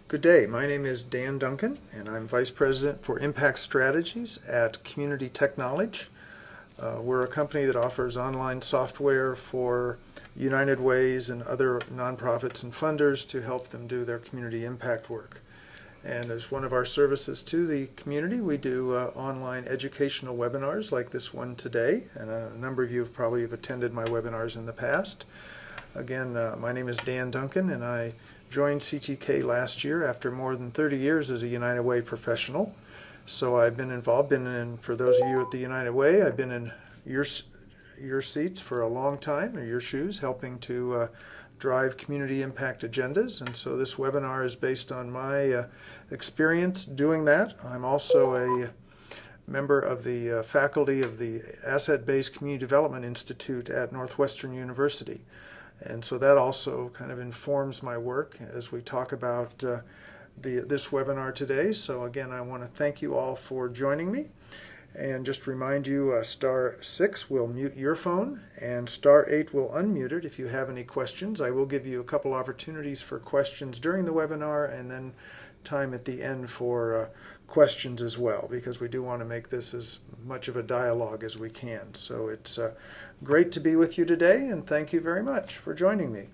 Good day. My name is Dan Duncan, and I'm Vice President for Impact Strategies at Community Technology. We're a company that offers online software for United Ways and other nonprofits and funders to help them do their community impact work. And as one of our services to the community, we do online educational webinars like this one today, and a number of you have probably attended my webinars in the past. Again, my name is Dan Duncan, and I joined CTK last year after more than 30 years as a United Way professional. So I've been involved, for those of you at the United Way, I've been in your seats for a long time, or your shoes, helping to drive community impact agendas. And so this webinar is based on my experience doing that. I'm also a member of the faculty of the Asset-Based Community Development Institute at Northwestern University. And so that also kind of informs my work as we talk about this webinar today. So again, I want to thank you all for joining me. And just remind you, *6 will mute your phone, and *8 will unmute it if you have any questions. I will give you a couple opportunities for questions during the webinar, and then time at the end for questions as well, because we do want to make this as much of a dialogue as we can. So it's great to be with you today, and thank you very much for joining me.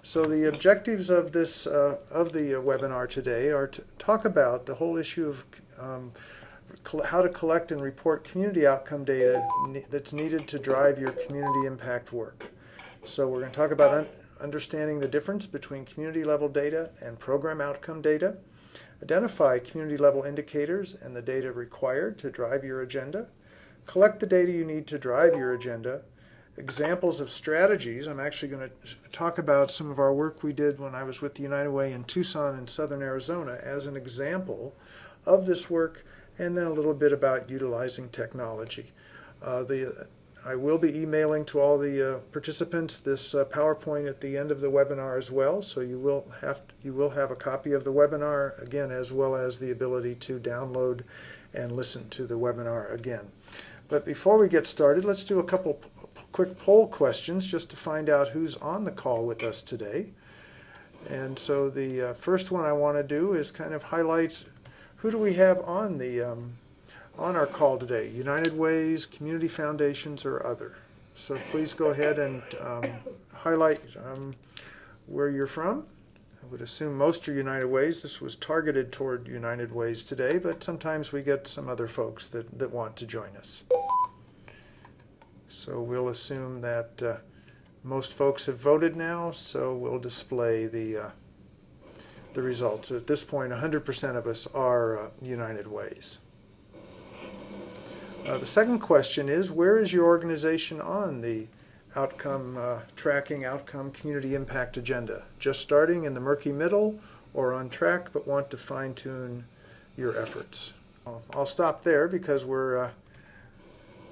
So the objectives of this of the webinar today are to talk about the whole issue of how to collect and report community outcome data that's needed to drive your community impact work. So we're going to talk about understanding the difference between community level data and program outcome data, identify community level indicators and the data required to drive your agenda, collect the data you need to drive your agenda, examples of strategies. I'm actually going to talk about some of our work we did when I was with the United Way in Tucson in southern Arizona as an example of this work, and then a little bit about utilizing technology. I will be emailing to all the participants this PowerPoint at the end of the webinar as well, so you will have a copy of the webinar again, as well as the ability to download and listen to the webinar again. But before we get started, let's do a couple quick poll questions just to find out who's on the call with us today. And so the first one I want to do is kind of highlight who do we have on the on our call today: United Ways, community foundations, or other. So please go ahead and highlight where you're from. I would assume most are United Ways. This was targeted toward United Ways today, but sometimes we get some other folks that want to join us. So we'll assume that most folks have voted now, so we'll display the results. At this point, 100% of us are United Ways. The second question is, where is your organization on the outcome tracking, outcome community impact agenda? Just starting in the murky middle, or on track but want to fine-tune your efforts? I'll stop there because we're,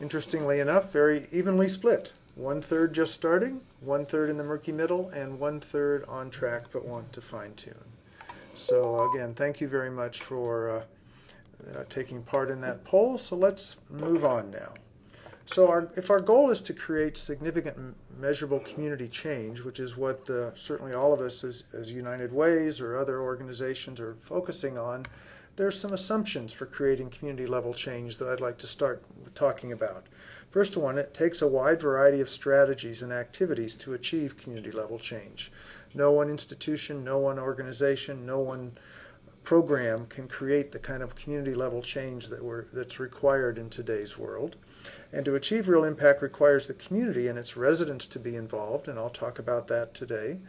interestingly enough, very evenly split. 1/3 just starting, 1/3 in the murky middle, and 1/3 on track but want to fine-tune. So again, thank you very much for taking part in that poll. So let's move on now. So if our goal is to create significant measurable community change, which is what certainly all of us as United Ways or other organizations are focusing on, there's some assumptions for creating community level change that I'd like to start talking about. First one, it takes a wide variety of strategies and activities to achieve community level change. No one institution, no one organization, no one program can create the kind of community level change that's required in today's world. And to achieve real impact requires the community and its residents to be involved, and I'll talk about that today.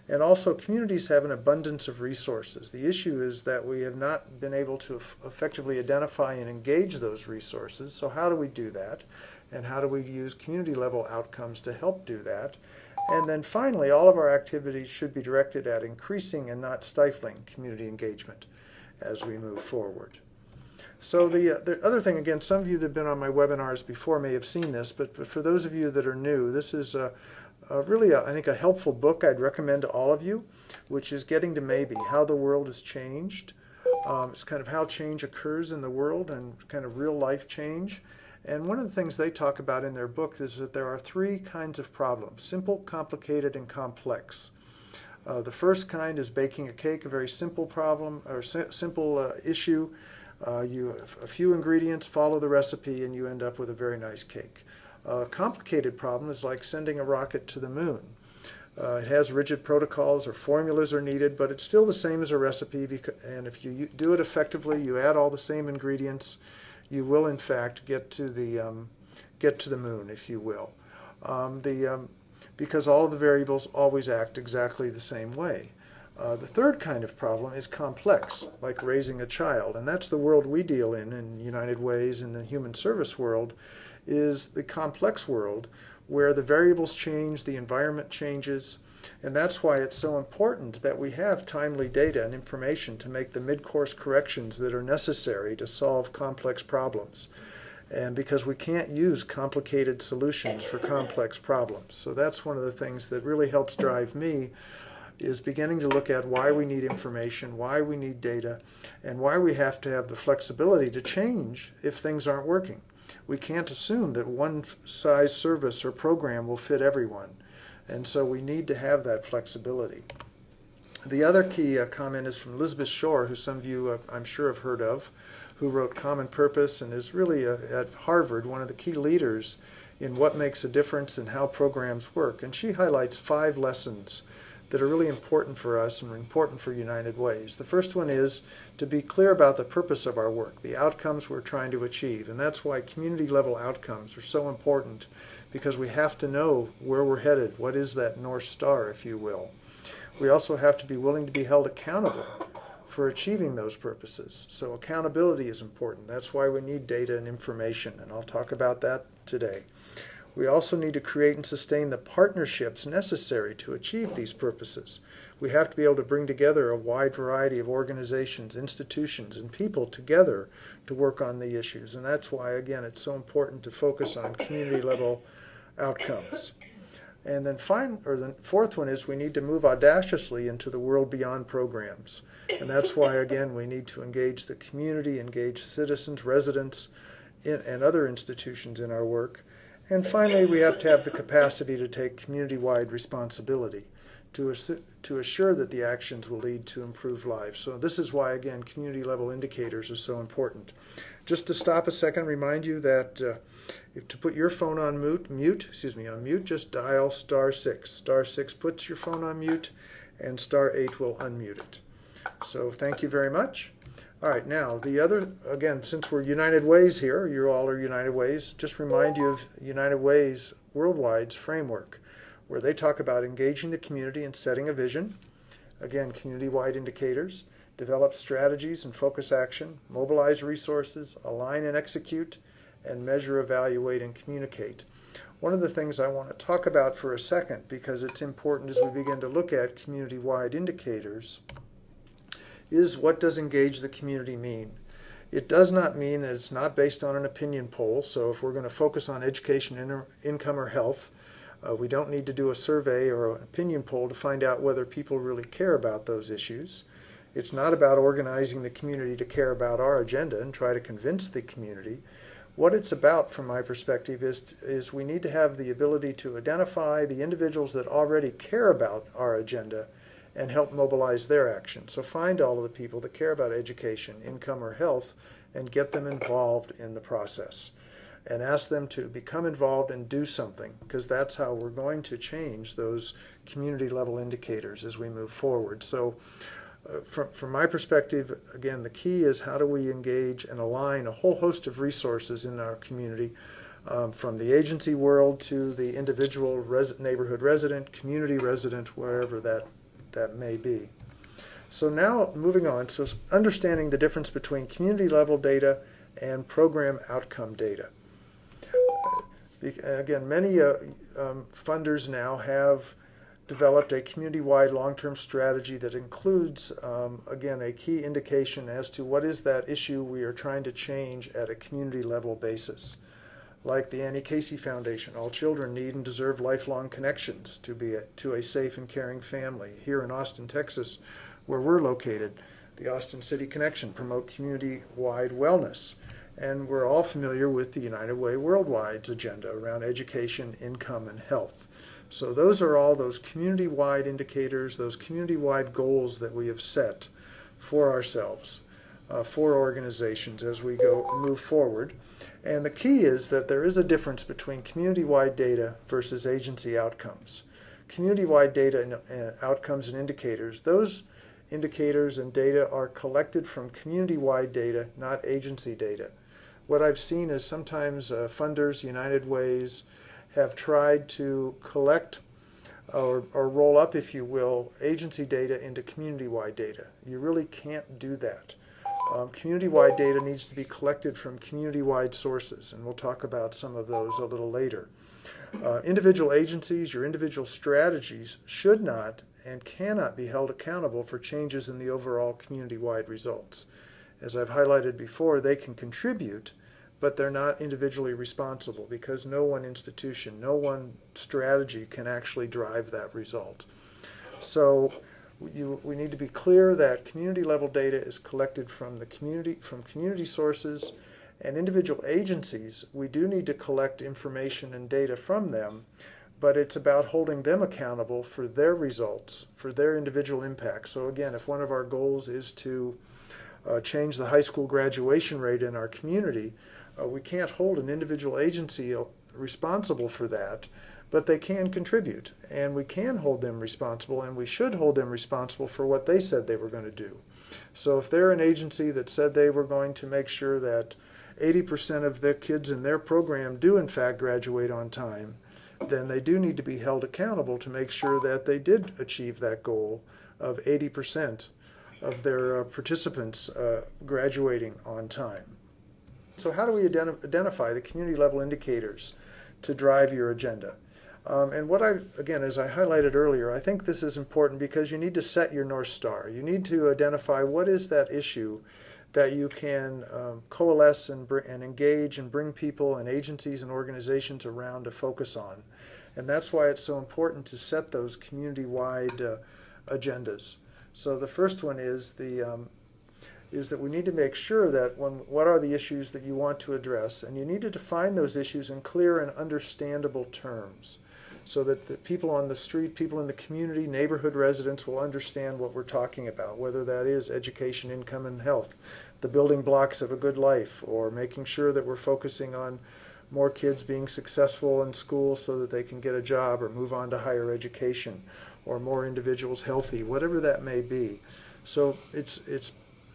And also, communities have an abundance of resources. The issue is that we have not been able to effectively identify and engage those resources. So how do we do that? And how do we use community level outcomes to help do that? And then finally, all of our activities should be directed at increasing and not stifling community engagement as we move forward. So the other thing, again, some of you that have been on my webinars before may have seen this, but for those of you that are new, this is really, I think, a helpful book I'd recommend to all of you, which is Getting to Maybe, How the World Has Changed. It's kind of how change occurs in the world and kind of real life change. And one of the things they talk about in their book is that there are three kinds of problems: simple, complicated, and complex. The first kind is baking a cake, a very simple problem or simple issue. You have a few ingredients, follow the recipe, and you end up with a very nice cake. A complicated problem is like sending a rocket to the moon. It has rigid protocols or formulas are needed, but it's still the same as a recipe, and if you do it effectively, you add all the same ingredients, you will in fact get to the moon, if you will. Because all of the variables always act exactly the same way. The third kind of problem is complex, like raising a child, and that's the world we deal in United Ways, in the human service world, is the complex world where the variables change, the environment changes, and that's why it's so important that we have timely data and information to make the mid-course corrections that are necessary to solve complex problems. And because we can't use complicated solutions for complex problems. So that's one of the things that really helps drive me, is beginning to look at why we need information, why we need data, and why we have to have the flexibility to change if things aren't working. We can't assume that one size service or program will fit everyone. And so we need to have that flexibility. The other key comment is from Lisbeth Schorr, who some of you I'm sure have heard of, who wrote Common Purpose and is really at Harvard one of the key leaders in what makes a difference and how programs work. And she highlights 5 lessons that are really important for us and important for United Ways. The first one is to be clear about the purpose of our work, the outcomes we're trying to achieve. And that's why community level outcomes are so important, because we have to know where we're headed. What is that North Star, if you will? We also have to be willing to be held accountable for achieving those purposes. So accountability is important. That's why we need data and information, and I'll talk about that today. We also need to create and sustain the partnerships necessary to achieve these purposes. We have to be able to bring together a wide variety of organizations, institutions, and people together to work on the issues. And that's why, again, it's so important to focus on community-level outcomes. And then the fourth one is we need to move audaciously into the world beyond programs. And that's why, again, we need to engage the community, engage citizens, residents, and other institutions in our work. And finally, we have to have the capacity to take community-wide responsibility to assure that the actions will lead to improved lives. So this is why, again, community-level indicators are so important. Just to stop a second, remind you that to put your phone on mute, just dial *6. *6 puts your phone on mute, and *8 will unmute it. So thank you very much. All right, now the other, again, since we're United Ways here, you all are United Ways, just remind you of United Ways Worldwide's framework, where they talk about engaging the community and setting a vision, again, community-wide indicators, develop strategies and focus action, mobilize resources, align and execute, and measure, evaluate, and communicate. One of the things I want to talk about for a second, because it's important as we begin to look at community-wide indicators, is what does engage the community mean? It does not mean that it's not based on an opinion poll. So if we're going to focus on education, income, or health, we don't need to do a survey or an opinion poll to find out whether people really care about those issues. It's not about organizing the community to care about our agenda and try to convince the community. What it's about, from my perspective, is we need to have the ability to identify the individuals that already care about our agenda and help mobilize their action. So find all of the people that care about education, income, or health, and get them involved in the process. And ask them to become involved and do something, because that's how we're going to change those community-level indicators as we move forward. So from my perspective, again, the key is how do we engage and align a whole host of resources in our community, from the agency world to the individual neighborhood resident, community resident, wherever that may be. So now moving on, so understanding the difference between community level data and program outcome data. Again, many funders now have developed a community-wide long-term strategy that includes, again, a key indication as to what is that issue we are trying to change at a community level basis. Like the Annie Casey Foundation, all children need and deserve lifelong connections to a safe and caring family. Here in Austin, Texas, where we're located, the Austin City Connection promote community-wide wellness. And we're all familiar with the United Way Worldwide's agenda around education, income, and health. So those are all those community-wide indicators, those community-wide goals that we have set for ourselves, for organizations as we move forward. And the key is that there is a difference between community-wide data versus agency outcomes. Community-wide data and outcomes and indicators, those indicators and data are collected from community-wide data, not agency data. What I've seen is sometimes funders, United Ways, have tried to collect or roll up, if you will, agency data into community-wide data. You really can't do that. Community-wide data needs to be collected from community-wide sources, and we'll talk about some of those a little later. Individual agencies, your individual strategies should not and cannot be held accountable for changes in the overall community-wide results. As I've highlighted before, they can contribute, but they're not individually responsible because no one institution, no one strategy can actually drive that result. So we need to be clear that community level data is collected from community sources, and individual agencies, we do need to collect information and data from them, but it's about holding them accountable for their results, for their individual impact. So again, if one of our goals is to change the high school graduation rate in our community, we can't hold an individual agency responsible for that, but they can contribute, and we can hold them responsible, and we should hold them responsible for what they said they were going to do. So if they're an agency that said they were going to make sure that 80% of the kids in their program do in fact graduate on time, then they do need to be held accountable to make sure that they did achieve that goal of 80% of their participants graduating on time. So how do we identify the community level indicators to drive your agenda? And again, as I highlighted earlier, I think this is important because you need to set your North Star. You need to identify what is that issue that you can coalesce and engage and bring people and agencies and organizations around to focus on. And that's why it's so important to set those community-wide agendas. So the first one is that we need to make sure that what are the issues that you want to address, and you need to define those issues in clear and understandable terms so that the people on the street, people in the community, neighborhood residents will understand what we're talking about, whether that is education, income, and health, the building blocks of a good life, or making sure that we're focusing on more kids being successful in school so that they can get a job or move on to higher education, or more individuals healthy, whatever that may be. So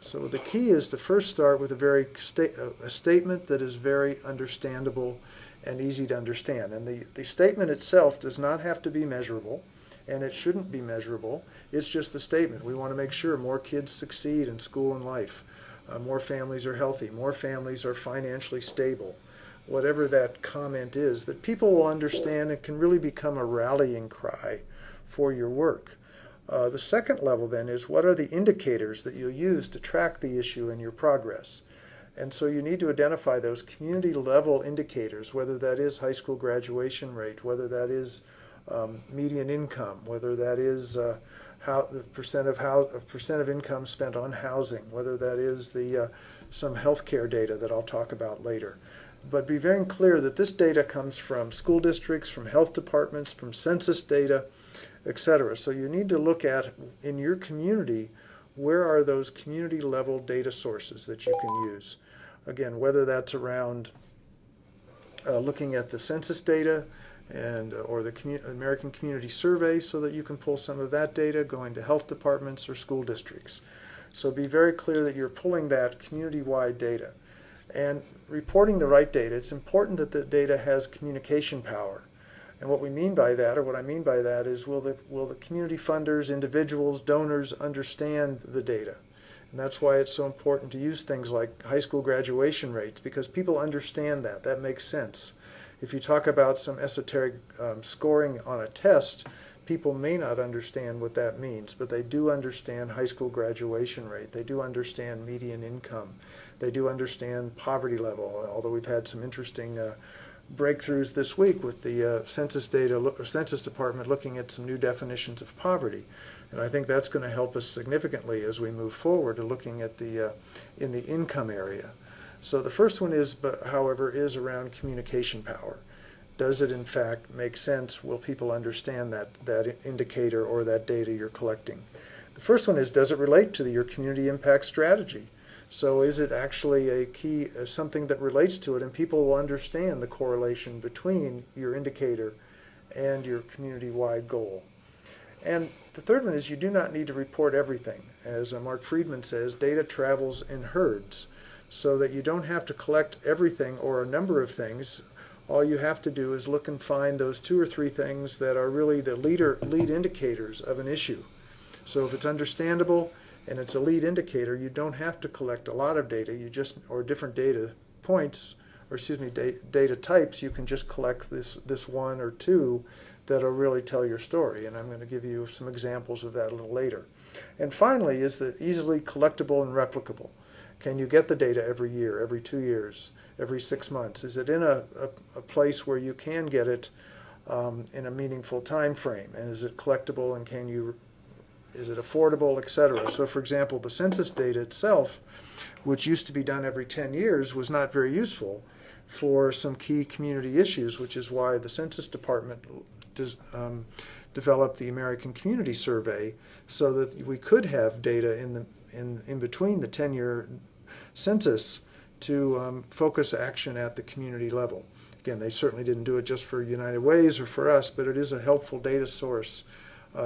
so the key is to first start with a statement that is very understandable and easy to understand. And the statement itself does not have to be measurable, and it shouldn't be measurable. It's just a statement. We want to make sure more kids succeed in school and life. More families are healthy. More families are financially stable. Whatever that comment is, that people will understand and can really become a rallying cry for your work. The second level then is what are the indicators that you'll use to track the issue and your progress. And so you need to identify those community level indicators, whether that is high school graduation rate, whether that is median income, whether that is how the percent of income spent on housing, whether that is some healthcare data that I'll talk about later. But be very clear that this data comes from school districts, from health departments, from census data, etc. So you need to look at, in your community, where are those community level data sources that you can use. Again, whether that's around looking at the census data or the American Community Survey, so that you can pull some of that data, going to health departments or school districts. So be very clear that you're pulling that community-wide data. And reporting the right data, it's important that the data has communication power. And what we mean by that, or what I mean by that, is will the community funders, individuals, donors understand the data? And that's why it's so important to use things like high school graduation rates, because people understand that. That makes sense. If you talk about some esoteric scoring on a test, people may not understand what that means, but they do understand high school graduation rate. They do understand median income. They do understand poverty level, although we've had some interesting breakthroughs this week with the Census Department looking at some new definitions of poverty. And I think that's going to help us significantly as we move forward to looking at in the income area. So the first one is, however, is around communication power. Does it in fact make sense? Will people understand that indicator or that data you're collecting? The first one is, does it relate to your community impact strategy? So is it actually a key, something that relates to it, and people will understand the correlation between your indicator and your community-wide goal? And the third one is, you do not need to report everything. As Mark Friedman says, data travels in herds, so that you don't have to collect everything or a number of things. All you have to do is look and find those 2 or 3 things that are really the lead indicators of an issue. So if it's understandable and it's a lead indicator, you don't have to collect a lot of data, or different data points, or excuse me, data types. You can just collect this 1 or 2 that'll really tell your story, and I'm going to give you some examples of that a little later. And finally, is that easily collectible and replicable? Can you get the data every year, every 2 years, every 6 months? Is it in a place where you can get it in a meaningful time frame? And is it collectible, and is it affordable, etc.? So for example, the census data itself, which used to be done every 10 years, was not very useful for some key community issues, which is why the Census Department developed the American Community Survey, so that we could have data in between the 10-year census to focus action at the community level. Again, they certainly didn't do it just for United Ways or for us, but it is a helpful data source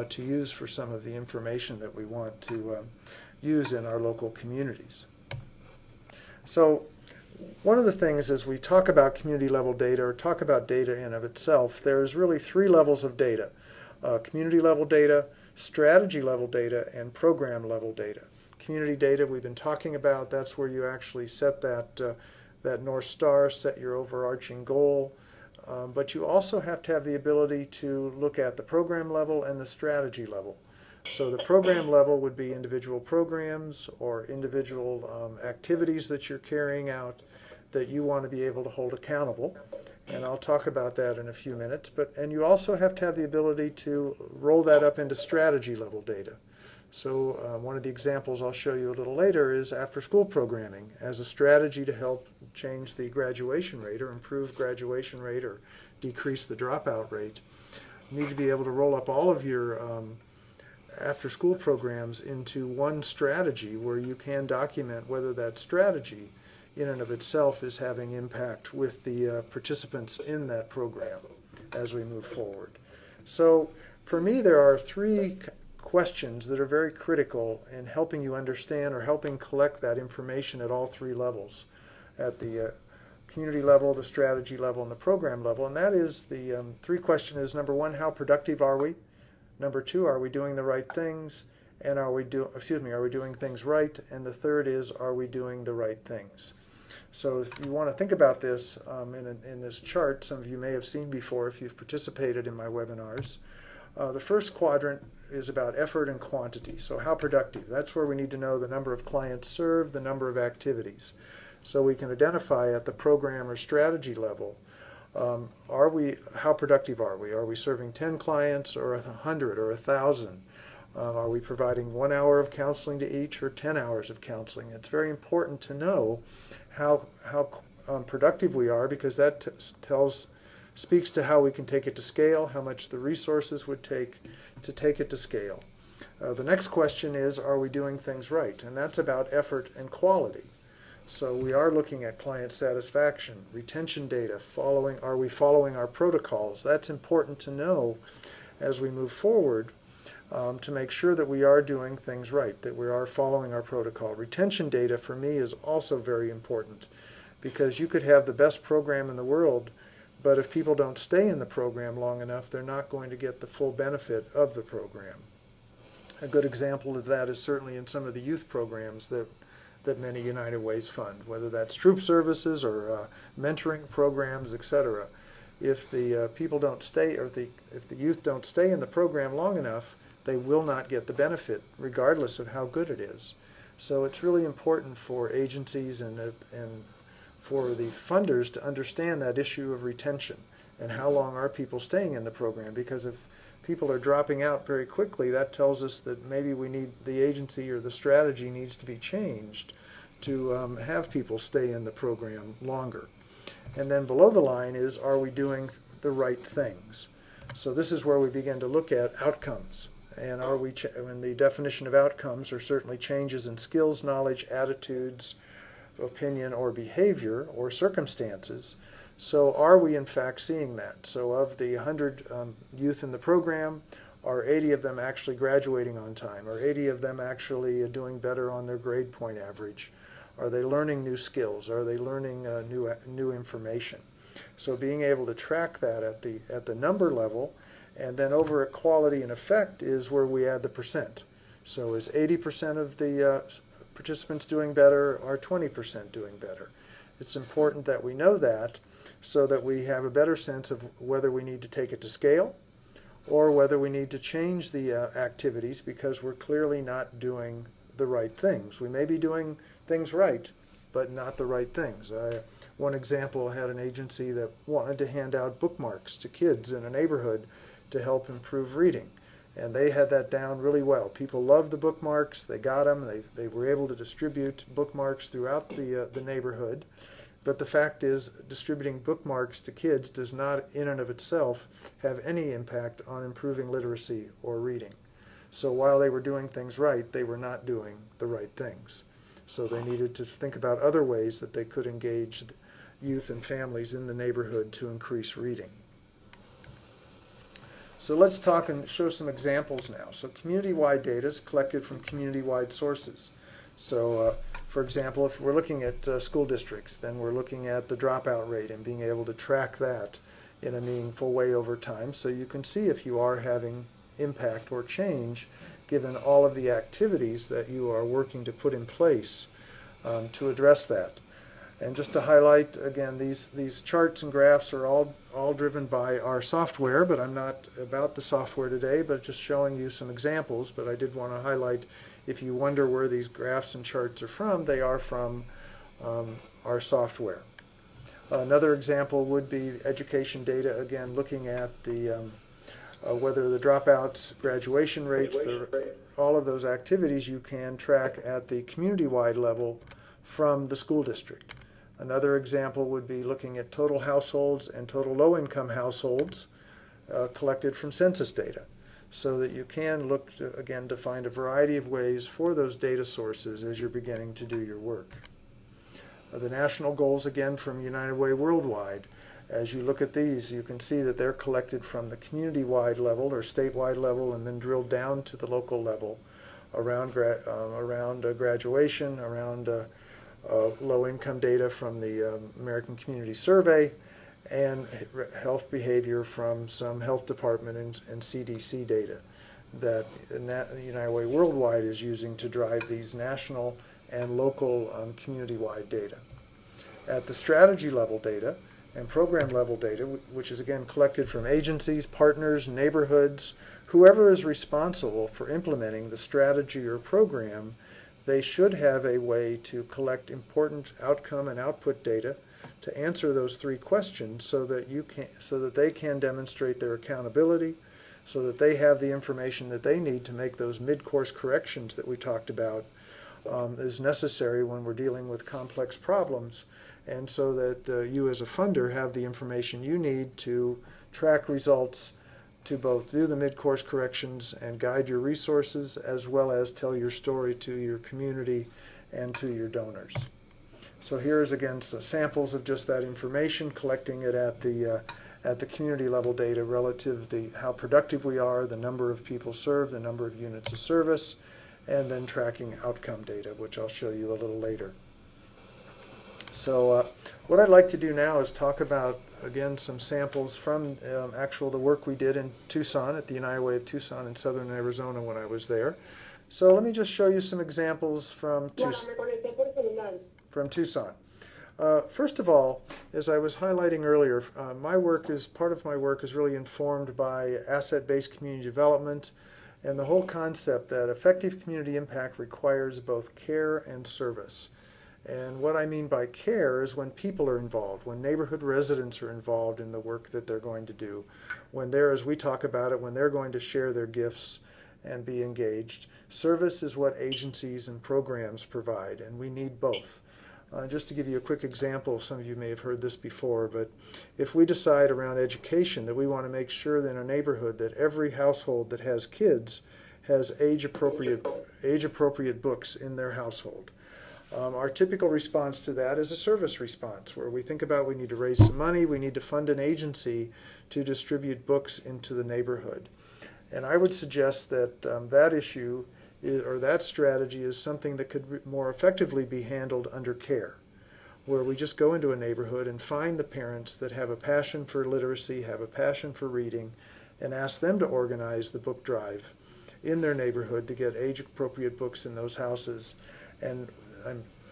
to use for some of the information that we want to use in our local communities. So one of the things as we talk about community level data, or talk about data in of itself, there's really 3 levels of data: community level data, strategy level data, and program level data. Community data we've been talking about, that's where you actually set that North Star, set your overarching goal. But you also have to have the ability to look at the program level and the strategy level. So the program level would be individual programs or individual activities that you're carrying out that you want to be able to hold accountable. And I'll talk about that in a few minutes. And you also have to have the ability to roll that up into strategy level data. So one of the examples I'll show you a little later is after-school programming as a strategy to help change the graduation rate, or improve graduation rate, or decrease the dropout rate. You need to be able to roll up all of your after-school programs into one strategy where you can document whether that strategy in and of itself is having impact with the participants in that program as we move forward. So for me, there are 3 questions that are very critical in helping you understand, or helping collect that information at all 3 levels, at the community level, the strategy level, and the program level. And that is, the 3 question is, number 1, how productive are we? Number 2, are we doing the right things? And are we doing things right? And the third is, are we doing the right things? So if you want to think about this in this chart, some of you may have seen before if you've participated in my webinars. The first quadrant is about effort and quantity. So how productive? That's where we need to know the number of clients served, the number of activities. So we can identify at the program or strategy level, how productive are we? Are we serving 10 clients or 100 or 1,000? Are we providing 1 hour of counseling to each, or 10 hours of counseling? It's very important to know how productive we are, because that speaks to how we can take it to scale, how much the resources would take to take it to scale. The next question is, are we doing things right? And that's about effort and quality. So we are looking at client satisfaction, retention data, are we following our protocols? That's important to know as we move forward, to make sure that we are doing things right, that we are following our protocol. Retention data for me is also very important, because you could have the best program in the world, but if people don't stay in the program long enough, they're not going to get the full benefit of the program. A good example of that is certainly in some of the youth programs that many United Ways fund, whether that's troop services or mentoring programs, etc. If the people don't stay, or if the youth don't stay in the program long enough, they will not get the benefit, regardless of how good it is. So it's really important for agencies and for the funders to understand that issue of retention, and how long are people staying in the program. Because if people are dropping out very quickly, that tells us that maybe the agency or the strategy needs to be changed to have people stay in the program longer. And then below the line is, are we doing the right things. So this is where we begin to look at outcomes. And and the definition of outcomes are certainly changes in skills, knowledge, attitudes, opinion, or behavior, or circumstances. So are we in fact seeing that? So of the 100 youth in the program, are 80 of them actually graduating on time? Are 80 of them actually doing better on their grade point average? Are they learning new skills? Are they learning new information? So being able to track that at the number level, and then over at quality and effect is where we add the percent. So is 80% of the participants doing better, or 20% doing better? It's important that we know that so that we have a better sense of whether we need to take it to scale or whether we need to change the activities because we're clearly not doing the right things. We may be doing things right, but not the right things. One example, I had an agency that wanted to hand out bookmarks to kids in a neighborhood to help improve reading. And they had that down really well. People loved the bookmarks. They got them. They were able to distribute bookmarks throughout the neighborhood. But the fact is, distributing bookmarks to kids does not, in and of itself, have any impact on improving literacy or reading. So while they were doing things right, they were not doing the right things. So they needed to think about other ways that they could engage youth and families in the neighborhood to increase reading. So let's talk and show some examples now. So community-wide data is collected from community-wide sources. So for example, if we're looking at school districts, then we're looking at the dropout rate and being able to track that in a meaningful way over time so you can see if you are having impact or change given all of the activities that you are working to put in place to address that. And just to highlight, again, these charts and graphs are all driven by our software, but I'm not about the software today, but just showing you some examples. But I did want to highlight, if you wonder where these graphs and charts are from, they are from our software. Another example would be education data, again, looking at the whether the dropouts, graduation rates, all of those activities you can track at the community-wide level from the school district. Another example would be looking at total households and total low-income households collected from census data, so that you can look to, again, to find a variety of ways for those data sources as you're beginning to do your work. The national goals, again, from United Way Worldwide. As you look at these, you can see that they're collected from the community-wide level or statewide level and then drilled down to the local level around graduation, around low-income data from the American Community Survey, and health behavior from some health department and CDC data that United Way Worldwide is using to drive these national and local community-wide data. At the strategy level data and program level data, which is again collected from agencies, partners, neighborhoods, whoever is responsible for implementing the strategy or program, they should have a way to collect important outcome and output data to answer those three questions so that they can demonstrate their accountability, so that they have the information that they need to make those mid-course corrections that we talked about is necessary when we're dealing with complex problems, and so that you as a funder have the information you need to track results, to both do the mid-course corrections and guide your resources, as well as tell your story to your community and to your donors. So here's again some samples of just that information, collecting it at the community level data relative to how productive we are, the number of people served, the number of units of service, and then tracking outcome data, which I'll show you a little later. So what I'd like to do now is talk about, again, some samples from the work we did in Tucson at the United Way of Tucson in southern Arizona when I was there. So let me just show you some examples from Tucson. First of all, as I was highlighting earlier, part of my work is really informed by asset-based community development and the whole concept that effective community impact requires both care and service. And what I mean by care is when people are involved, when neighborhood residents are involved in the work that they're going to do, when they're, as we talk about it, when they're going to share their gifts and be engaged. Service is what agencies and programs provide, and we need both. Just to give you a quick example, some of you may have heard this before, but if we decide around education that we want to make sure that in a neighborhood that every household that has kids has age-appropriate books in their household. Our typical response to that is a service response, where we think about we need to raise some money, we need to fund an agency to distribute books into the neighborhood. And I would suggest that that issue or that strategy is something that could more effectively be handled under care, where we just go into a neighborhood and find the parents that have a passion for literacy, have a passion for reading, and ask them to organize the book drive in their neighborhood to get age-appropriate books in those houses. And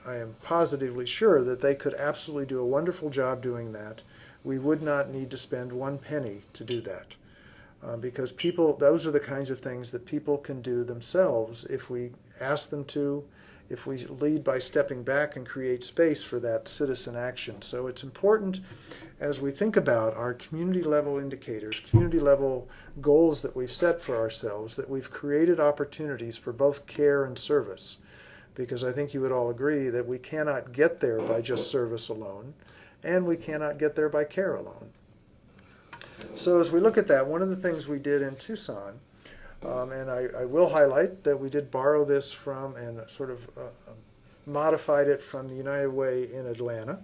I am positively sure that they could absolutely do a wonderful job doing that. We would not need to spend one penny to do that. Because those are the kinds of things that people can do themselves if we ask them to, if we lead by stepping back and create space for that citizen action. So it's important as we think about our community level indicators, community level goals that we've set for ourselves, that we've created opportunities for both care and service. Because I think you would all agree that we cannot get there by just service alone, and we cannot get there by care alone. So as we look at that, one of the things we did in Tucson, and I will highlight that we did borrow this from and sort of modified it from the United Way in Atlanta.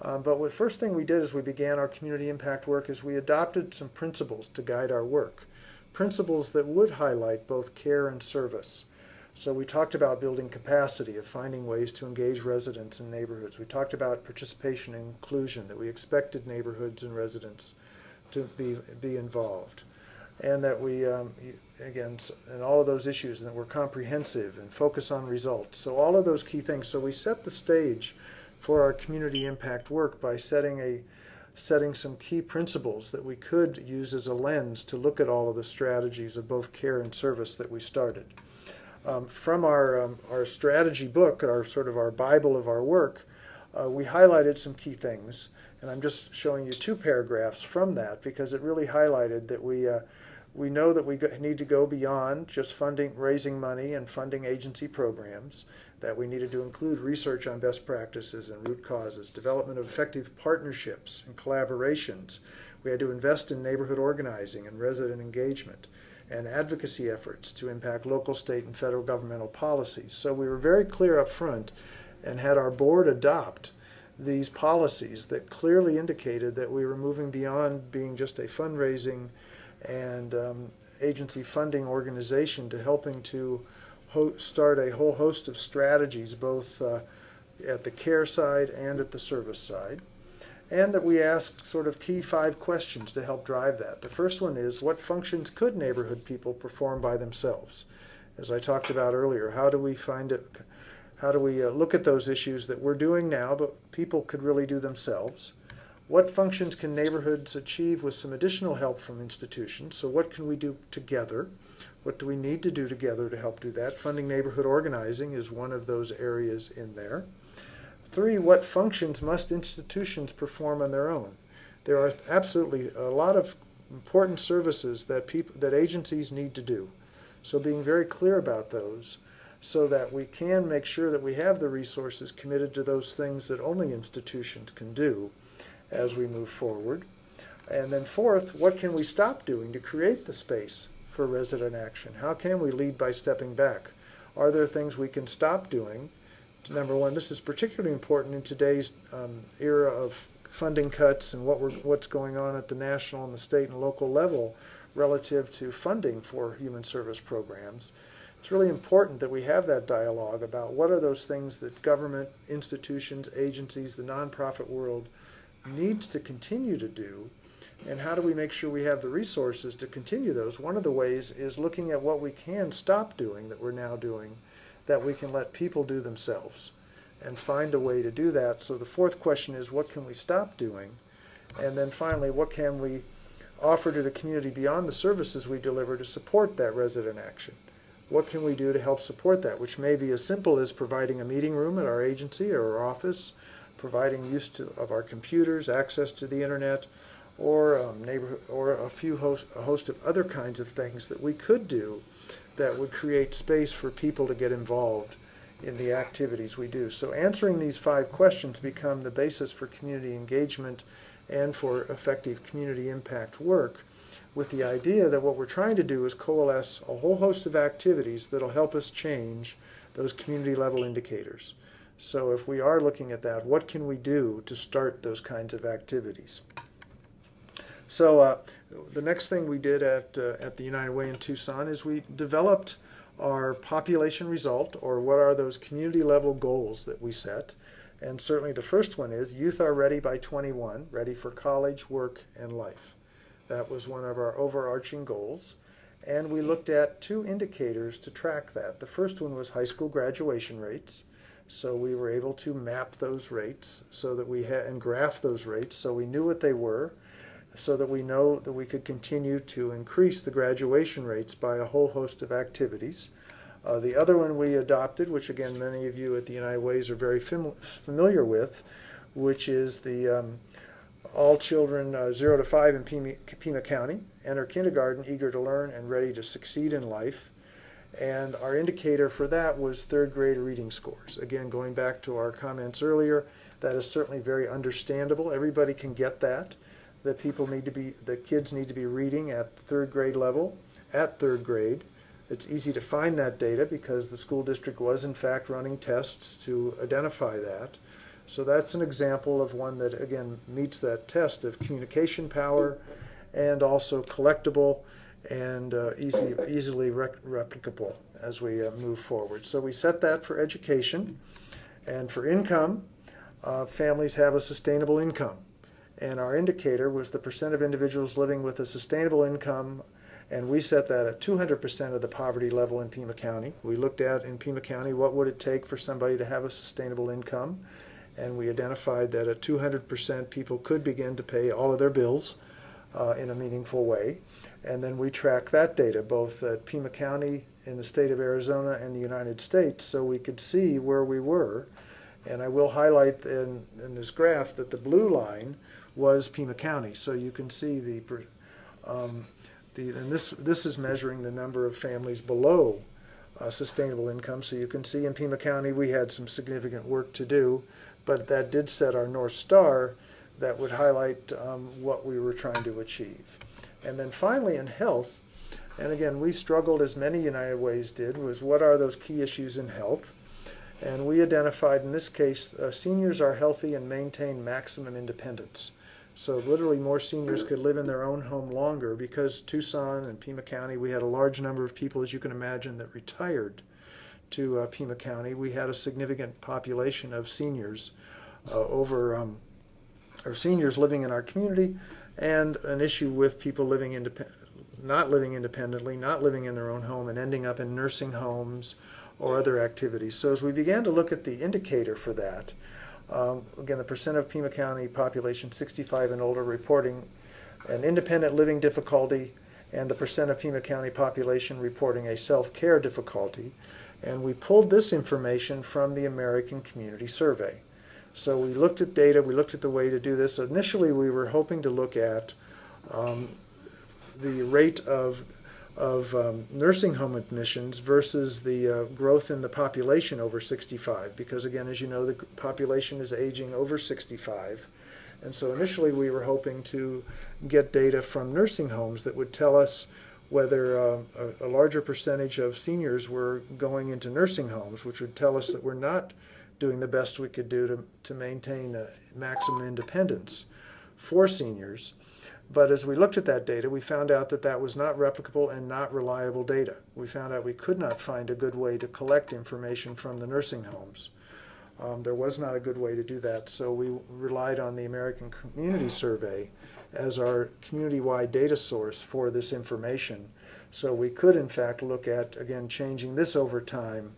But the first thing we did as we began our community impact work is we adopted some principles to guide our work, principles that would highlight both care and service. So we talked about building capacity, of finding ways to engage residents in neighborhoods. We talked about participation and inclusion, that we expected neighborhoods and residents to be involved, and that we, again, and all of those issues, and that we're comprehensive and focus on results. So all of those key things. So we set the stage for our community impact work by setting some key principles that we could use as a lens to look at all of the strategies of both care and service that we started. From our strategy book, our Bible of our work, we highlighted some key things. And I'm just showing you 2 paragraphs from that because it really highlighted that we know that we need to go beyond just raising money and funding agency programs, that we needed to include research on best practices and root causes, development of effective partnerships and collaborations. We had to invest in neighborhood organizing and resident engagement and advocacy efforts to impact local, state, and federal governmental policies. So we were very clear up front and had our board adopt these policies that clearly indicated that we were moving beyond being just a fundraising and agency funding organization to helping to start a whole host of strategies both at the care side and at the service side, and that we asked sort of key 5 questions to help drive that. The first one is, what functions could neighborhood people perform by themselves? As I talked about earlier, how do we look at those issues that we're doing now but people could really do themselves? What functions can neighborhoods achieve with some additional help from institutions? So what can we do together? What do we need to do together to help do that? Funding neighborhood organizing is one of those areas in there. 3, what functions must institutions perform on their own? There are absolutely a lot of important services that agencies need to do. So being very clear about those, so that we can make sure that we have the resources committed to those things that only institutions can do as we move forward. And then 4th, what can we stop doing to create the space for resident action? How can we lead by stepping back? Are there things we can stop doing? Number 1, this is particularly important in today's era of funding cuts and what's going on at the national and the state and local level relative to funding for human service programs. It's really important that we have that dialogue about what are those things that government, institutions, agencies, the nonprofit world needs to continue to do, and how do we make sure we have the resources to continue those. One of the ways is looking at what we can stop doing that we're now doing, that we can let people do themselves, and find a way to do that. So the 4th question is, what can we stop doing? And then finally, what can we offer to the community beyond the services we deliver to support that resident action? What can we do to help support that, which may be as simple as providing a meeting room at our agency or our office, providing use of our computers, access to the internet, or a host of other kinds of things that we could do that would create space for people to get involved in the activities we do. So answering these 5 questions become the basis for community engagement and for effective community impact work, with the idea that what we're trying to do is coalesce a whole host of activities that'll help us change those community level indicators. So if we are looking at that, what can we do to start those kinds of activities? So the next thing we did at the United Way in Tucson is we developed our population result, or what are those community level goals that we set. And certainly the first one is youth are ready by 21, ready for college, work, and life. That was one of our overarching goals. And we looked at 2 indicators to track that. The first one was high school graduation rates. So we were able to map those rates so that we had, and graph those rates so we knew what they were, so that we know that we could continue to increase the graduation rates by a whole host of activities. The other one we adopted, which again many of you at the United Ways are very familiar with, which is the all children 0 to 5 in Pima County enter kindergarten eager to learn and ready to succeed in life. And our indicator for that was 3rd grade reading scores. Again, going back to our comments earlier, that is certainly very understandable. Everybody can get that. That kids need to be reading at 3rd grade level at 3rd grade. It's easy to find that data because the school district was in fact running tests to identify that. So that's an example of one that again meets that test of communication power and also collectible and easily replicable as we move forward. So we set that for education. And for income, families have a sustainable income. And our indicator was the percent of individuals living with a sustainable income, and we set that at 200% of the poverty level in Pima County. We looked at in Pima County what would it take for somebody to have a sustainable income, and we identified that at 200% people could begin to pay all of their bills in a meaningful way. And then we track that data both at Pima County in the state of Arizona and the United States so we could see where we were. And I will highlight in this graph that the blue line was Pima County. So you can see and this is measuring the number of families below sustainable income. So you can see in Pima County we had some significant work to do, but that did set our North Star that would highlight what we were trying to achieve. And then finally in health, and again we struggled as many United Ways did, was what are those key issues in health? And we identified in this case seniors are healthy and maintain maximum independence. So literally more seniors could live in their own home longer because Tucson and Pima County, we had a large number of people, as you can imagine, that retired to Pima County. We had a significant population of seniors seniors living in our community, and an issue with people not living independently, not living in their own home, and ending up in nursing homes or other activities. So as we began to look at the indicator for that, again, the percent of Pima County population 65 and older reporting an independent living difficulty, and the percent of Pima County population reporting a self-care difficulty. And we pulled this information from the American Community Survey. So we looked at data, we looked at the way to do this. Initially, we were hoping to look at the rate of nursing home admissions versus the growth in the population over 65, because again, as you know, the population is aging over 65. And so initially we were hoping to get data from nursing homes that would tell us whether a larger percentage of seniors were going into nursing homes, which would tell us that we're not doing the best we could do to maintain maximum independence for seniors. But as we looked at that data, we found out that that was not replicable and not reliable data. We found out we could not find a good way to collect information from the nursing homes. There was not a good way to do that, so we relied on the American Community Survey as our community-wide data source for this information. So we could, in fact, look at, again, changing this over time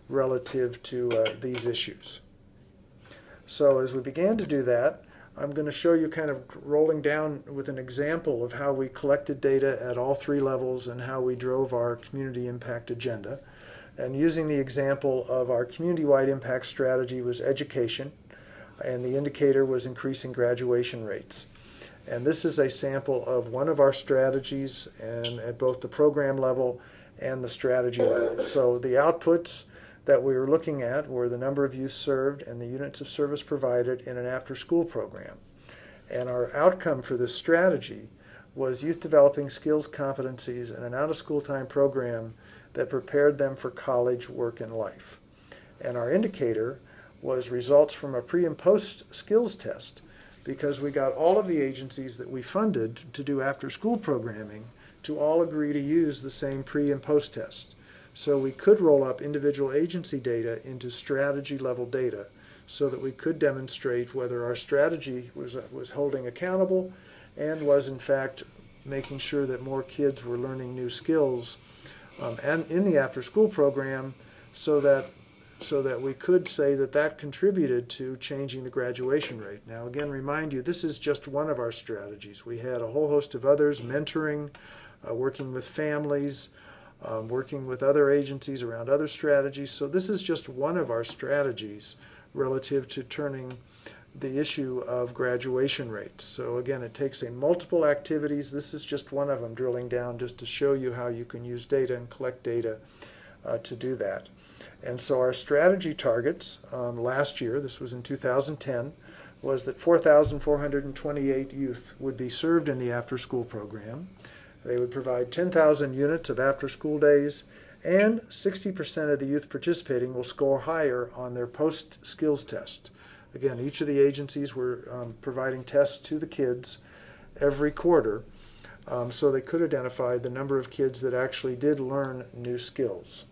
relative to these issues. So as we began to do that, I'm going to show you kind of rolling down with an example of how we collected data at all 3 levels and how we drove our community impact agenda. And using the example of our community-wide impact strategy was education, and the indicator was increasing graduation rates. And this is a sample of one of our strategies, and at both the program level and the strategy level. So the outputs, that we were looking at were the number of youth served and the units of service provided in an after-school program. And our outcome for this strategy was youth developing skills, competencies in an out-of-school time program that prepared them for college, work, and life. And our indicator was results from a pre and post skills test, because we got all of the agencies that we funded to do after-school programming to all agree to use the same pre and post test. So we could roll up individual agency data into strategy level data so that we could demonstrate whether our strategy was holding accountable and was in fact making sure that more kids were learning new skills and in the after-school program, so that we could say that that contributed to changing the graduation rate. Now again, remind you, this is just one of our strategies. We had a whole host of others: mentoring, working with families, working with other agencies around other strategies. So this is just one of our strategies relative to turning the issue of graduation rates. So again, it takes a multiple activities. This is just one of them, drilling down just to show you how you can use data and collect data to do that. And so our strategy targets last year, this was in 2010, was that 4,428 youth would be served in the after-school program. They would provide 10,000 units of after-school days, and 60% of the youth participating will score higher on their post-skills test. Again, each of the agencies were providing tests to the kids every quarter, so they could identify the number of kids that actually did learn new skills.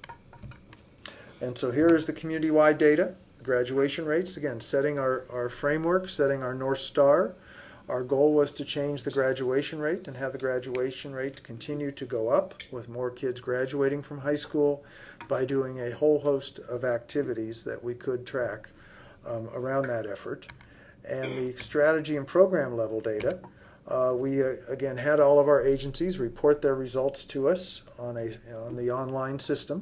And so here is the community-wide data, graduation rates. Again, setting our framework, setting our North Star. Our goal was to change the graduation rate and have the graduation rate continue to go up with more kids graduating from high school by doing a whole host of activities that we could track around that effort. And the strategy and program level data, we again had all of our agencies report their results to us on the online system.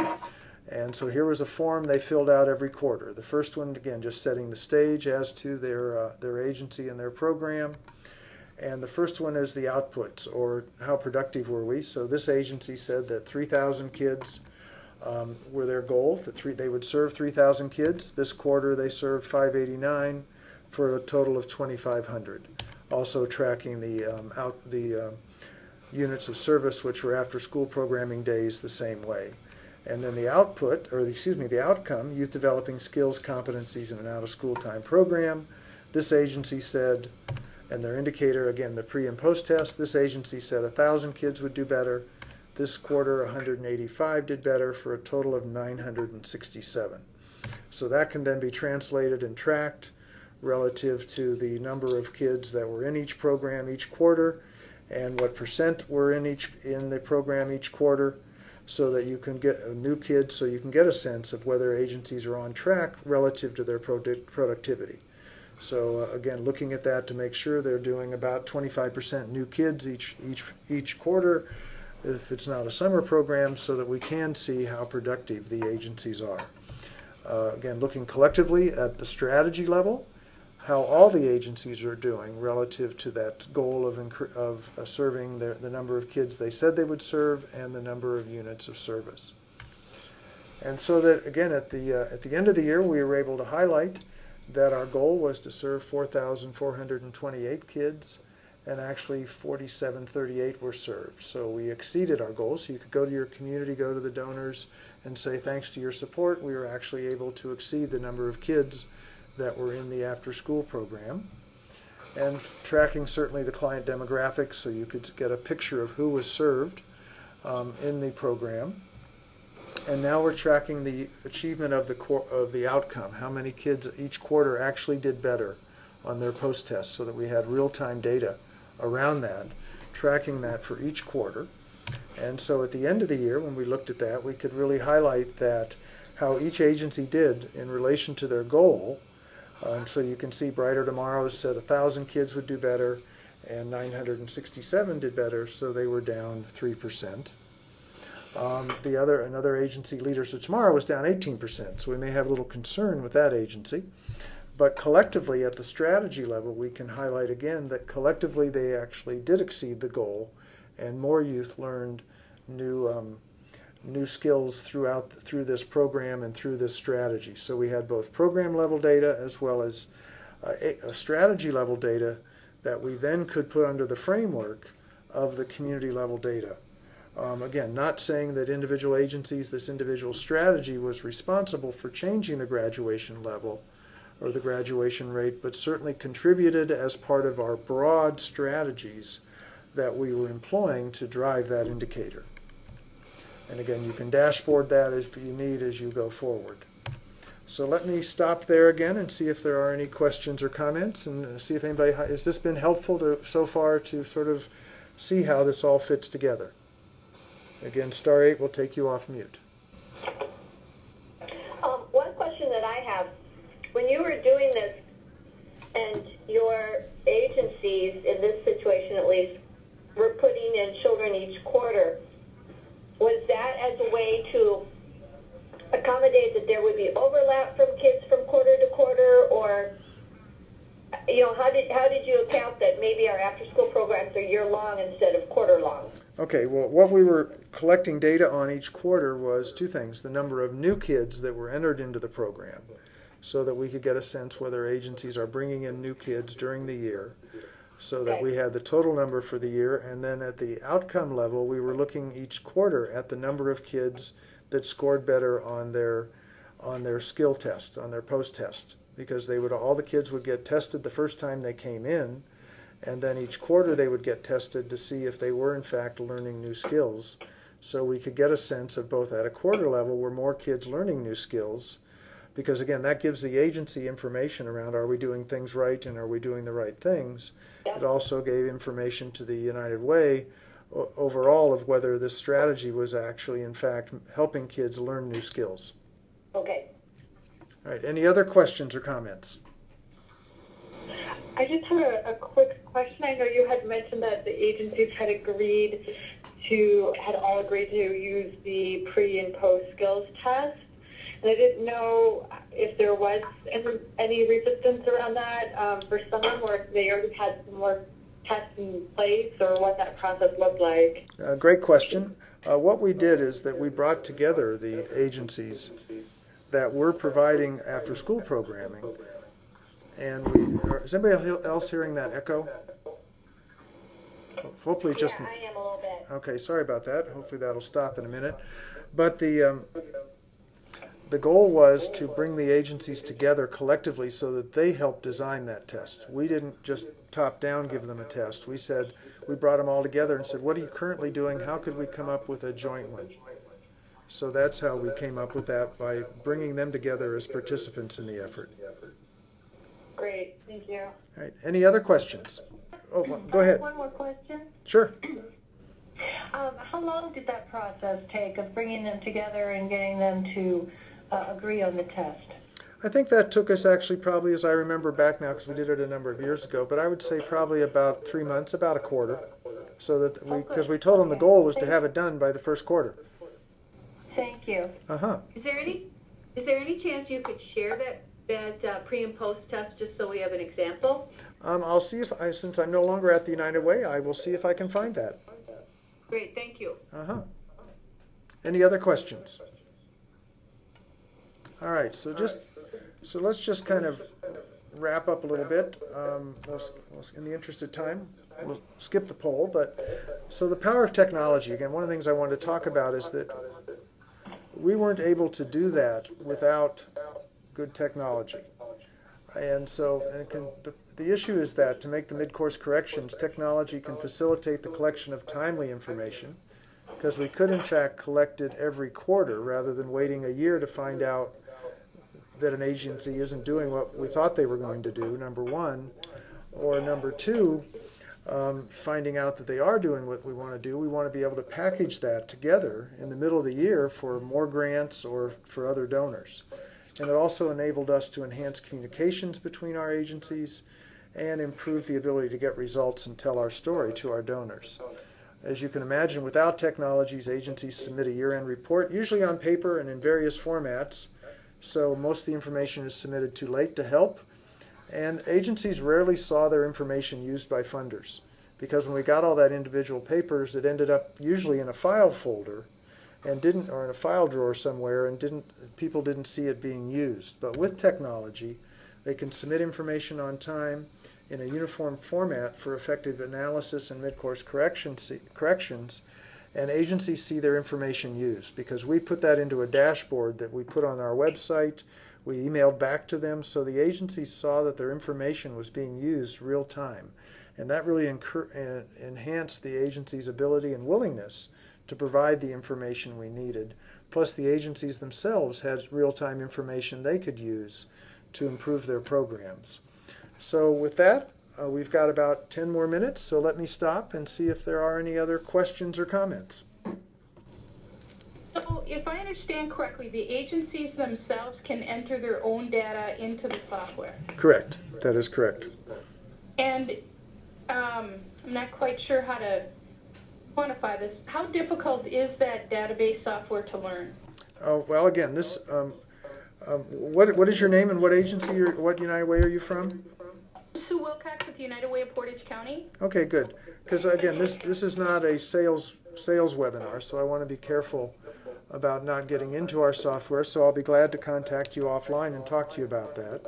And so here was a form they filled out every quarter. The first one, again, just setting the stage as to their agency and their program. And the first one is the outputs, or how productive were we. So this agency said that 3,000 kids were their goal, that they would serve 3,000 kids. This quarter they served 589 for a total of 2,500. Also tracking the units of service, which were after school programming days, the same way. And then the outcome, youth developing skills, competencies in an out-of-school time program. This agency said, and their indicator, again, the pre and post test, this agency said 1,000 kids would do better. This quarter, 185 did better for a total of 967. So that can then be translated and tracked relative to the number of kids that were in each program each quarter and what percent were in the program each quarter, so that you can get a new kid, so you can get a sense of whether agencies are on track relative to their productivity. So again, looking at that to make sure they're doing about 25% new kids each quarter, if it's not a summer program, so that we can see how productive the agencies are. Again, looking collectively at the strategy level, how all the agencies are doing relative to that goal of serving the number of kids they said they would serve and the number of units of service. And so that, again, at the end of the year, we were able to highlight that our goal was to serve 4,428 kids, and actually 4,738 were served. So we exceeded our goal. So you could go to your community, go to the donors, and say, thanks to your support, we were actually able to exceed the number of kids that were in the after-school program. And tracking certainly the client demographics, so you could get a picture of who was served in the program. And now we're tracking the achievement of the outcome, how many kids each quarter actually did better on their post-test, so that we had real-time data around that, tracking that for each quarter. And so at the end of the year, when we looked at that, we could really highlight that how each agency did in relation to their goal. So you can see Brighter Tomorrows said 1,000 kids would do better, and 967 did better, so they were down 3%. Another agency, Leaders of Tomorrow, was down 18%, so we may have a little concern with that agency. But collectively, at the strategy level, we can highlight again that collectively they actually did exceed the goal, and more youth learned new new skills through this program and through this strategy. So we had both program level data as well as a strategy level data that we then could put under the framework of the community level data. Again, not saying that individual agencies, this individual strategy was responsible for changing the graduation level or the graduation rate, but certainly contributed as part of our broad strategies that we were employing to drive that indicator. And again, you can dashboard that if you need as you go forward. So let me stop there again and see if there are any questions or comments, and see if anybody, has this been helpful so far to sort of see how this all fits together? Again, *8 will take you off mute. One question that I have, when you were doing this and your agencies, in this situation at least, were putting in children each quarter, was that as a way to accommodate that there would be overlap from kids from quarter to quarter, or how did you account that maybe our after-school programs are year-long instead of quarter-long? Okay, well, what we were collecting data on each quarter was two things: the number of new kids that were entered into the program, so that we could get a sense whether agencies are bringing in new kids during the year, so that we had the total number for the year. And then at the outcome level, we were looking each quarter at the number of kids that scored better on their skill test, on their post-test, because all the kids would get tested the first time they came in, and then each quarter they would get tested to see if they were in fact learning new skills. So we could get a sense of both at a quarter level, were more kids learning new skills, because again, that gives the agency information around, are we doing things right and are we doing the right things? It also gave information to the United Way overall of whether this strategy was actually in fact helping kids learn new skills. Okay. All right, any other questions or comments? I just have a quick question. I know you had mentioned that the agencies had all agreed to use the pre and post skills test. And I didn't know if there was any resistance around that for some, or if they already had some more tests in place, or what that process looked like. Great question. What we did is that we brought together the agencies that were providing after-school programming. And is anybody else hearing that echo? Hopefully just... Yeah, I am a little bit. Okay, sorry about that. Hopefully that'll stop in a minute. But the goal was to bring the agencies together collectively so that they helped design that test. We didn't just top-down give them a test. We brought them all together and said, what are you currently doing? How could we come up with a joint one? So that's how we came up with that, by bringing them together as participants in the effort. Great, thank you. All right, any other questions? Oh, go ahead. One more question. Sure. How long did that process take of bringing them together and getting them to agree on the test? I think that took us actually probably, as I remember back now, because we did it a number of years ago, but I would say probably about 3 months, about a quarter, so that because we told them the goal was to have it done by the first quarter. Thank you. Uh-huh. Is there any chance you could share that pre and post test just so we have an example? I'll see if since I'm no longer at the United Way, I will see if I can find that. Great, thank you. Uh-huh. Any other questions? All right, so let's just kind of wrap up a little bit. In the interest of time, we'll skip the poll. But so the power of technology, again, one of the things I wanted to talk about is that we weren't able to do that without good technology. And so the issue is that to make the mid-course corrections, technology can facilitate the collection of timely information, because we could in fact collect it every quarter rather than waiting a year to find out that an agency isn't doing what we thought they were going to do, number one. Or number two, finding out that they are doing what we want to do. We want to be able to package that together in the middle of the year for more grants or for other donors. And it also enabled us to enhance communications between our agencies and improve the ability to get results and tell our story to our donors. As you can imagine, without technologies, agencies submit a year-end report, usually on paper and in various formats. So most of the information is submitted too late to help. And agencies rarely saw their information used by funders, because when we got all that individual papers, it ended up usually in a file folder. and didn't, or in a file drawer somewhere, and people didn't see it being used. But with technology, they can submit information on time in a uniform format for effective analysis and mid-course corrections, and agencies see their information used because we put that into a dashboard that we put on our website. We emailed back to them, so the agencies saw that their information was being used real time. And that really enhanced the agency's ability and willingness to provide the information we needed. Plus, the agencies themselves had real-time information they could use to improve their programs. So with that, we've got about 10 more minutes, so let me stop and see if there are any other questions or comments. So if I understand correctly, the agencies themselves can enter their own data into the software? Correct. That is correct. And I'm not quite sure how to quantify this. How difficult is that database software to learn? Oh, well, again, this, what is your name and what agency, what United Way are you from? Sue Wilcox with United Way of Portage County. Okay, good. Because again, this is not a sales webinar, so I want to be careful about not getting into our software, so I'll be glad to contact you offline and talk to you about that.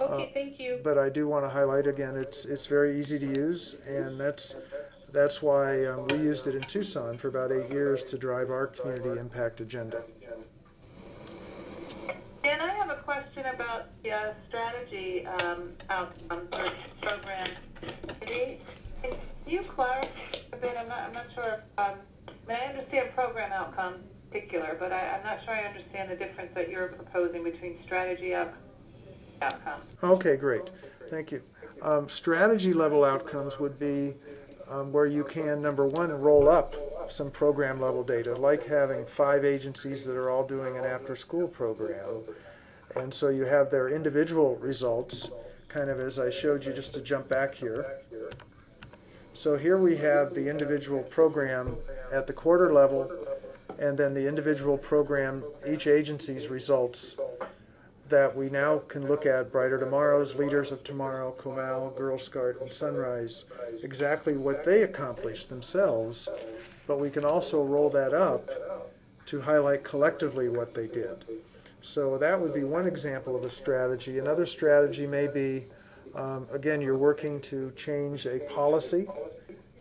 Okay, thank you. But I do want to highlight again, it's very easy to use, and that's why we used it in Tucson for about 8 years to drive our community impact agenda. And I have a question about the strategy outcome for program. Can you clarify a bit? I'm not sure. I understand program outcome in particular, but I'm not sure I understand the difference that you're proposing between strategy outcome. Okay, great. Thank you. Strategy level outcomes would be where you can, number one, roll up some program level data, like having 5 agencies that are all doing an after school program. And so you have their individual results, kind of as I showed you, just to jump back here. So here we have the individual program at the quarter level, and then the individual program, each agency's results that we now can look at: Brighter Tomorrows, Leaders of Tomorrow, Comal, Girl Scout, and Sunrise, exactly what they accomplished themselves, but we can also roll that up to highlight collectively what they did. So that would be one example of a strategy. Another strategy may be, again, you're working to change a policy,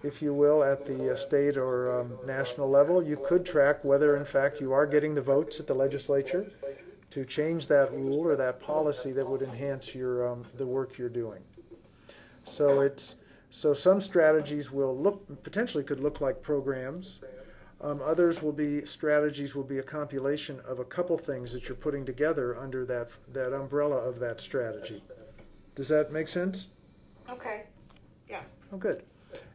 if you will, at the state or national level. You could track whether, in fact, you are getting the votes at the legislature to change that rule or that policy that would enhance your the work you're doing. So some strategies will potentially could look like programs. Others will be strategies will be a compilation of a couple things that you're putting together under that umbrella of that strategy. Does that make sense? Okay. Yeah. Oh, good.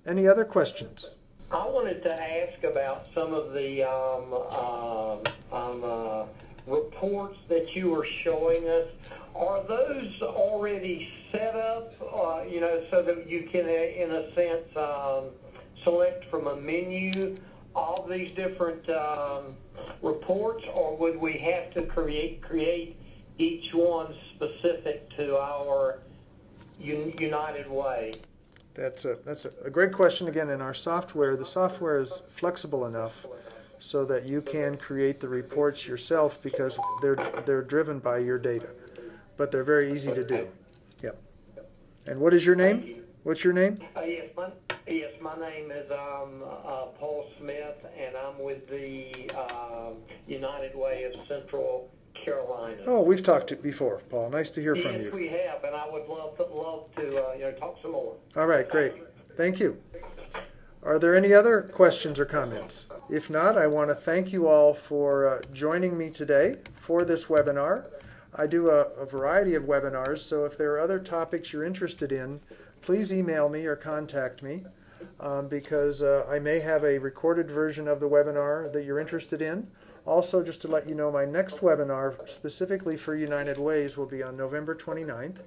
Any other questions? I wanted to ask about some of the reports that you were showing us. Are those already set up, so that you can, in a sense, select from a menu all these different reports, or would we have to create each one specific to our United Way? That's a great question. Again, in our software, the software is flexible enough so that you can create the reports yourself because they're driven by your data, but they're very easy to do. Yep. And what is your name? What's your name? Yes, my name is Paul Smith, and I'm with the United Way of Central Carolina. Oh, we've talked before, Paul. Nice to hear from you. Yes, we have, and I would love to talk some more. All right, great. Thank you. Are there any other questions or comments? If not, I want to thank you all for joining me today for this webinar. I do a variety of webinars, so if there are other topics you're interested in, please email me or contact me because I may have a recorded version of the webinar that you're interested in. Also, just to let you know, my next webinar specifically for United Ways will be on November 29th,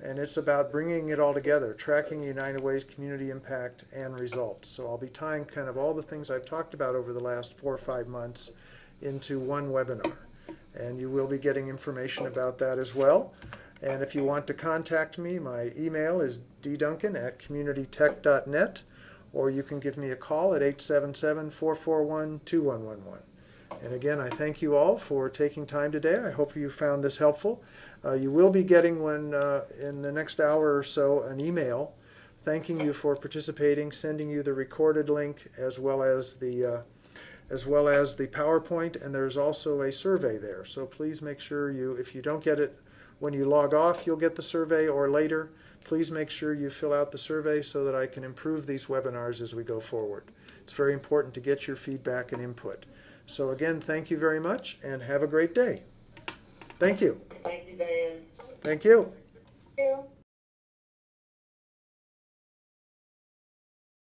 and it's about bringing it all together, tracking United Way's community impact and results. So I'll be tying kind of all the things I've talked about over the last 4 or 5 months into one webinar, and you will be getting information about that as well. And if you want to contact me, my email is dduncan@communitytech.net, or you can give me a call at 877-441-2111. And again, I thank you all for taking time today. I hope you found this helpful. You will be getting in the next hour or so an email thanking you for participating, sending you the recorded link as well as the PowerPoint, and there's also a survey there. So please make sure if you don't get it when you log off, you'll get the survey, or later. Please make sure you fill out the survey so that I can improve these webinars as we go forward. It's very important to get your feedback and input. So again, thank you very much and have a great day. Thank you. Thank you, Dan. Thank you.